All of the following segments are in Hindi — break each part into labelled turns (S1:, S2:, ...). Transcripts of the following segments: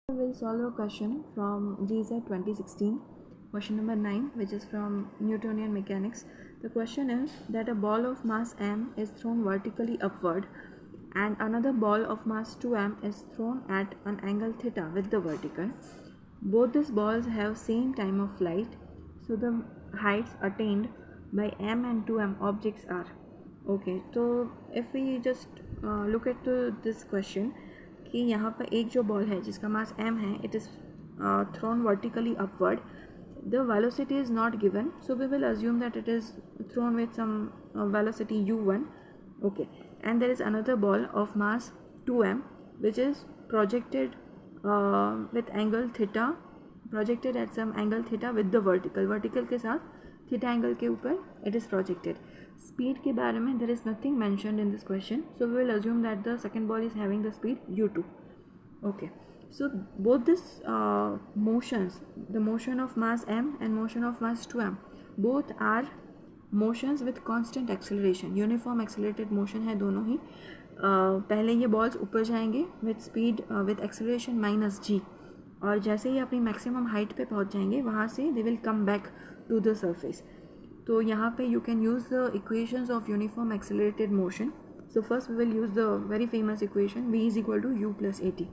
S1: We will solve a question from GZ 2016, question number 9, which is from Newtonian mechanics. The question is that a ball of mass m is thrown vertically upward and another ball of mass 2m is thrown at an angle theta with the vertical. Both these balls have same time of flight, so the heights attained by m and 2m objects are. Okay, so if we just look at this question, कि यहाँ पर एक जो बॉल है जिसका मास m है, it is thrown vertically upward. The velocity is not given, so we will assume that it is thrown with some velocity u1. Okay, and there is another ball of mass 2m which is projected with angle theta, projected at some angle theta with the vertical के साथ theta angle के ऊपर it is projected. Speed के बारे में there is nothing mentioned in this question, so we will assume that the second ball is having the speed u2. Okay, so both these motions, the motion of mass m and motion of mass 2m, both are motions with constant acceleration, uniform accelerated motion है दोनों ही. पहले ये balls ऊपर जाएंगे with speed with acceleration minus g, और जैसे ही अपनी मैक्सिमम हाइट पे पहुंच जाएंगे वहाँ से they will come back to the surface. तो यहाँ पे you can use the equations of uniform accelerated motion. So first we will use the very famous equation v is equal to u plus a t.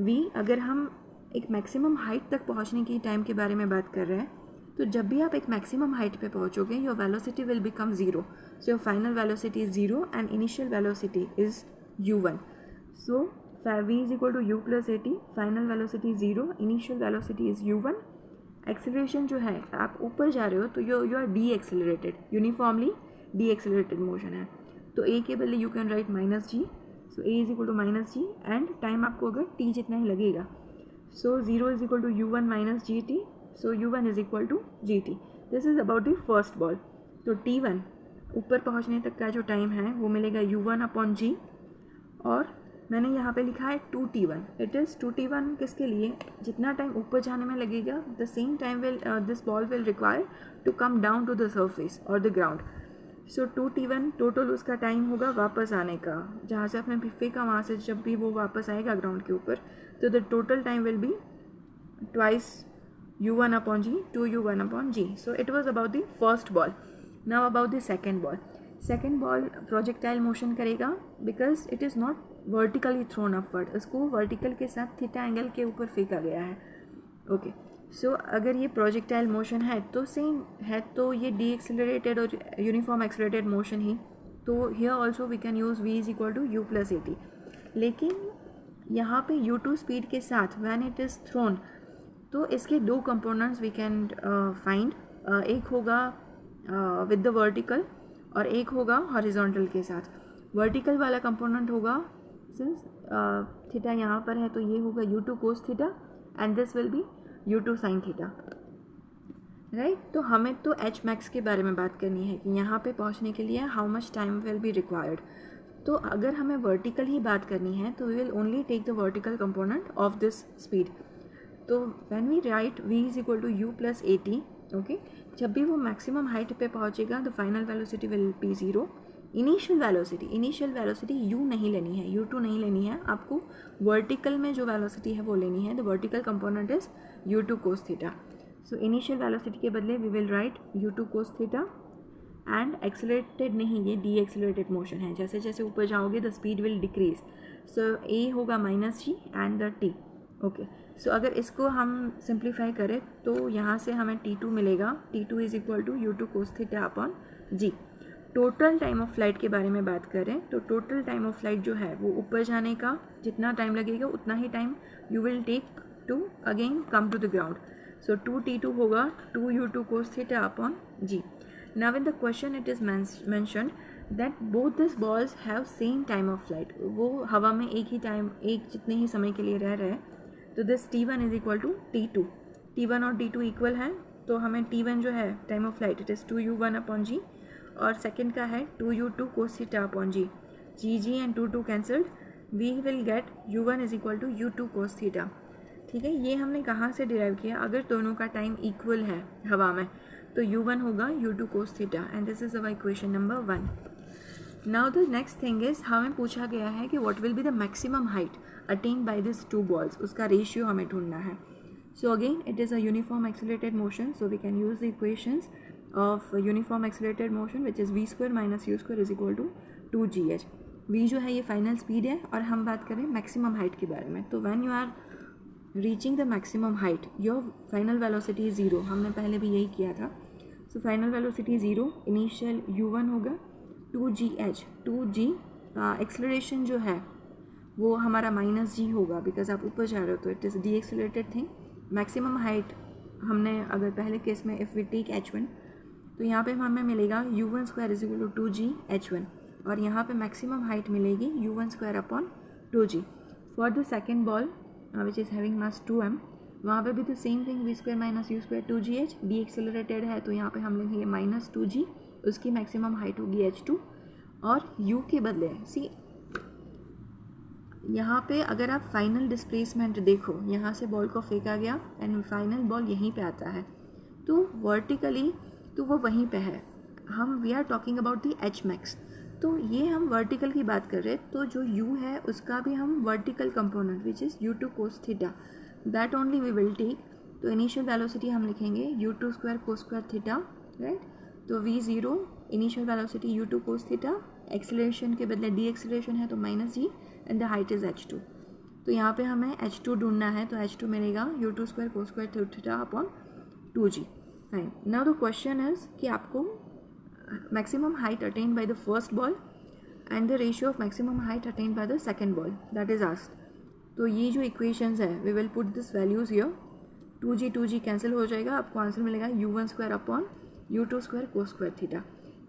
S1: v अगर हम एक मैक्सिमम हाइट तक पहुँचने की टाइम के बारे में बात कर रहे हैं, तो जब भी आप एक मैक्सिमम हाइट पे पहुँचोगे your velocity will become zero. So your final velocity is zero and initial velocity is u1. So v is equal to u plus at, final velocity zero, initial velocity is u1. Acceleration जो है आप ऊपर जा रहे हो तो you are de accelerated, uniformly de accelerated motion है. तो a के बदले you can write minus g. So a is equal to minus g and time आपको अगर t जितना ही लगेगा. So zero is equal to u1 minus g t. So u1 is equal to g t. This is about the first ball. तो t1 ऊपर पहुँचने तक का जो टाइम है वो मिलेगा u1 अपॉन जी, और मैंने यहाँ पे लिखा है 2t1. इट इज़ 2t1 किसके लिए, जितना टाइम ऊपर जाने में लगेगा the same time will this ball will require to come down to the surface और the ground. So 2t1 total उसका टाइम होगा वापस आने का, जहाँ से आपने फेंका वहाँ से जब भी वो वापस आएगा ग्राउंड के ऊपर, तो the total time will be twice u1 upon g, 2u1 upon g. So it was about the first ball. Now about the second ball. Second ball projectile motion करेगा because it is not vertically thrown upward. इसको वर्टिकल के साथ थीटा एंगल के ऊपर फेंका गया है. ओके, सो अगर ये प्रोजेक्टाइल मोशन है तो सेम है, तो ये डी एक्सेलरेटेड और यूनिफॉर्म एक्सेलरेटेड मोशन ही. तो here also we can use v is equal to u plus a t. लेकिन यहाँ पे u2 स्पीड के साथ व्हेन इट इज़ थ्रोन, तो इसके दो कंपोनेंट्स वी कैन फाइंड. एक होगा विद द वर्टिकल और एक होगा हॉरिजॉन्टल के साथ. वर्टिकल वाला कंपोनेंट होगा, सिंस थीटा यहाँ पर है तो ये होगा u2 cos theta and this will be u2 sine theta, right. तो हमें तो एच मैक्स के बारे में बात करनी है कि यहाँ पे पहुँचने के लिए how much time will be required. तो अगर हमें वर्टिकल ही बात करनी है तो we will only take the vertical component of this speed. तो when we write v is equal to u plus a t, okay, जब भी वो मैक्सिमम हाइट पे पहुँचेगा the final velocity will be zero. Initial velocity u नहीं लेनी है, u2 नहीं लेनी है, आपको वर्टिकल में जो वेलोसिटी है वो लेनी है. The vertical component is u2 cos theta. So initial velocity के बदले we will write u2 cos theta and accelerated नहीं, ये डी एक्सेलरेटेड मोशन है. जैसे जैसे ऊपर जाओगे the speed will decrease. So a होगा minus g and the t. Okay, so अगर इसको हम सिंप्लीफाई करें तो यहाँ से हमें t2 मिलेगा. t2 is equal to u2 cos theta upon g. Total time of flight के बारे में बात करें तो टोटल टाइम ऑफ फ्लाइट जो है वो ऊपर जाने का जितना टाइम लगेगा उतना ही time you will take to again come to the ground. So 2t2 होगा 2u2 cos theta upon g. Now in the question it is mentioned that both this balls have same time of flight. वो हवा में एक ही टाइम, एक जितने ही समय के लिए रह रहे हैं. तो this t1 is equal to t2. t1 और t2 इक्वल है, तो हमें t1 जो है time of flight it is 2u1 upon g, और सेकेंड का है 2u2 cos theta upon g. G and 2 cancelled, we will get u1 is equal to u2 cos theta. ठीक है, ये हमने कहाँ से डिराइव किया, अगर दोनों का टाइम इक्वल है हवा में तो u1 होगा u2 cos theta and this is our equation number 1. Now the next thing is हमें पूछा गया है कि what will be the maximum height attain by this two balls, उसका रेशियो हमें ढूंढना है. So again it is a uniform accelerated motion, so we can use the equations of uniform accelerated motion which is v² - u² is equal to 2gh. v जो है ये फाइनल स्पीड है और हम बात करें मैक्सिमम हाइट के बारे में. तो when you are reaching the maximum height your final velocity is 0. हमने पहले भी यही किया था. So final velocity 0, initial u1 होगा 2gh. 2g एक्सेलरेशन जो है वो हमारा -g होगा बिकॉज आप ऊपर जा रहे हो, तो it is D accelerated thing. Maximum height हमने अगर पहले केस में इफ़ वी टेक h1, तो यहाँ पे हमें मिलेगा u1² is equal to 2gh1 और यहाँ पे मैक्सिमम हाइट मिलेगी u1² upon 2g. For the second ball which is having mass 2m, वहाँ पे भी तो same thing v² - u² 2gh. D accelerated है तो यहाँ पे हम लेंगे -2g, उसकी मैक्सिमम हाइट होगी h2 और u के बदले सी यहाँ पे अगर आप फाइनल डिस्प्लेसमेंट देखो, यहाँ से बॉल को फेंका गया एंड फाइनल बॉल यहीं पे आता है, तो वर्टिकली तो वो वहीं पे है. हम we are talking about the h max, तो ये हम वर्टिकल की बात कर रहे हैं. तो जो u है उसका भी हम vertical component which is u2 cos theta, that only we will take. तो इनिशियल वेलोसिटी हम लिखेंगे u2² cos² थीटा, राइट. तो v0 initial velocity u2 cos theta, acceleration के बदले डी एक्सेलरेशन है तो -g and the height is h2. तो यहाँ पे हमें h2 ढूंढना है, तो h2 मिलेगा u2² cos² theta upon 2g. Fine. Now the question is कि आपको maximum height attain by the first ball and the ratio of maximum height attain by the second ball, that is asked. तो ये जो इक्वेशंस है we will put this values here. 2g cancel हो जाएगा, आपको आंसर मिलेगा u1² upon u2² cos² theta.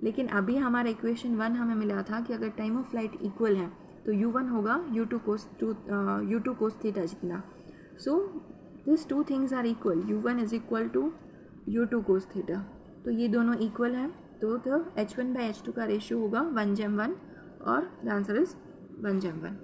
S1: लेकिन अभी हमारा इक्वेशन 1 हमें मिला था कि अगर टाइम ऑफ फ्लाइट इक्वल है तो u1 होगा u2 cos थीटा जितना. So this two things are equal, u1 is equal to u2 cos theta. तो ये दोनों इक्वल हैं, तो h1/h2 का रेशियो होगा 1:1 और द आंसर इज 1:1.